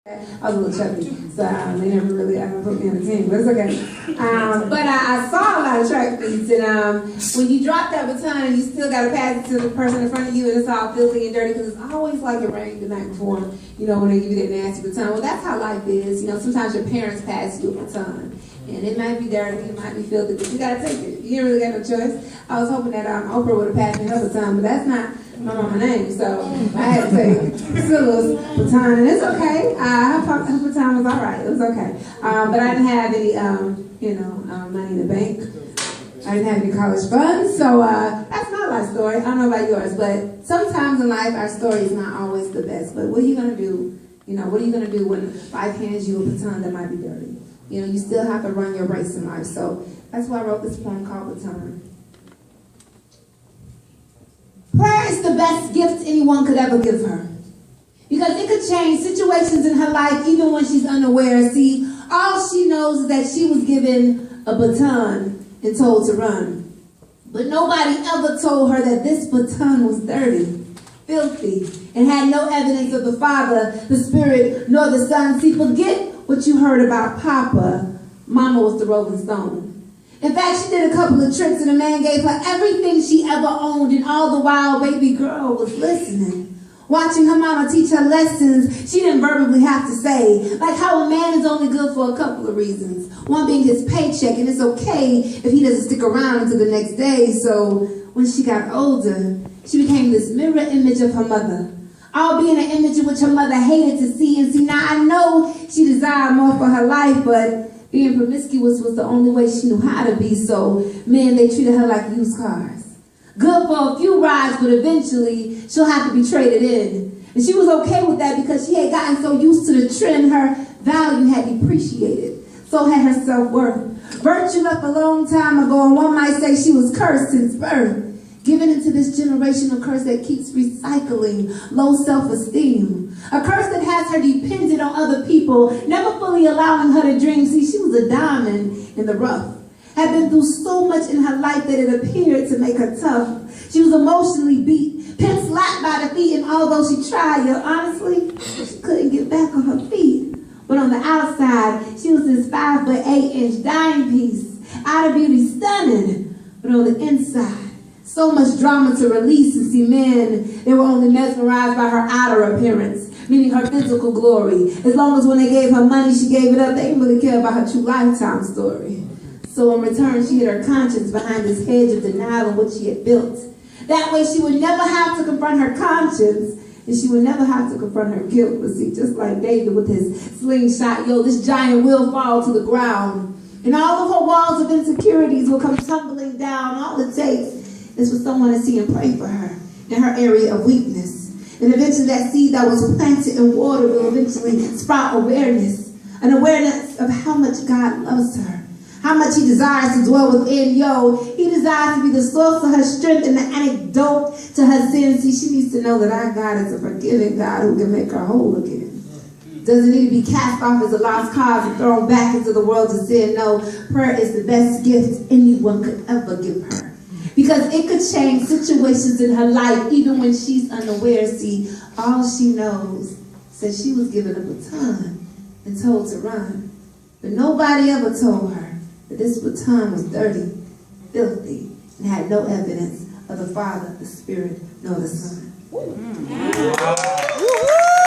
I was a little chubby, so they never really ever put me on the team, but it's okay. But I saw a lot of track meets, and when you drop that baton, you still got to pass it to the person in front of you, and it's all filthy and dirty, because it's always like it rained the night before, when they give you that nasty baton. Well, that's how life is. Sometimes your parents pass you a baton, and it might be dirty, it might be filthy, but you got to take it. You ain't really got no choice. I was hoping that Oprah would have passed me her baton, but that's not my mama's name, so I had to take Scylla's baton, and it's okay. Her baton was all right. It was okay. But I didn't have any, money in the bank. I didn't have any college funds, so that's my life story. I don't know about yours, but sometimes in life our story is not always the best. But what are you gonna do? What are you gonna do when life hands you a baton that might be dirty? You still have to run your race in life. So that's why I wrote this poem called Baton. Prayer is the best gift anyone could ever give her, because it could change situations in her life even when she's unaware. See, all she knows is that she was given a baton and told to run. But nobody ever told her that this baton was dirty, filthy, and had no evidence of the Father, the Spirit, nor the Son. See, forget what you heard about Papa. Mama was the Rolling Stone. In fact, she did a couple of tricks, and the man gave her everything she ever owned, and all the while baby girl was listening, watching her mama teach her lessons she didn't verbally have to say, like how a man is only good for a couple of reasons, one being his paycheck, and it's okay if he doesn't stick around until the next day. So when she got older, she became this mirror image of her mother, all being an image in which her mother hated to see. And see, now I know she desired more for her life, but being promiscuous was the only way she knew how to be, so men, they treated her like used cars. Good for a few rides, but eventually she'll have to be traded in. And she was okay with that because she had gotten so used to the trend, her value had depreciated. So had her self-worth. Virtue left a long time ago, and one might say she was cursed since birth, given into this generational curse that keeps recycling low self-esteem. A curse that has her dependent on other people, never fully allowing her to dream. See, she was a diamond in the rough. Had been through so much in her life that it appeared to make her tough. She was emotionally beat, pinned slapped by the feet, and although she tried, honestly, she couldn't get back on her feet. But on the outside, she was this 5'8" dime piece, out of beauty, stunning. But on the inside, so much drama to release. And see, men, they were only mesmerized by her outer appearance, meaning her physical glory. As long as when they gave her money, she gave it up, they didn't really care about her true lifetime story. So in return, she hid her conscience behind this hedge of denial on what she had built. That way she would never have to confront her conscience, and she would never have to confront her guilt. But see, just like David with his slingshot, this giant will fall to the ground. And all of her walls of insecurities will come tumbling down. All it takes is for someone to see and pray for her in her area of weakness. And eventually that seed that was planted in water will eventually sprout awareness. An awareness of how much God loves her, how much he desires to dwell within. He desires to be the source of her strength and the antidote to her sins. See, she needs to know that our God is a forgiving God who can make her whole again. Doesn't need to be cast off as a lost cause and thrown back into the world to sin. No, prayer is the best gift anyone could ever give her, because it could change situations in her life even when she's unaware. See, all she knows says she was given a baton and told to run. But nobody ever told her that this baton was dirty, filthy, and had no evidence of the Father, the Spirit, nor the Son.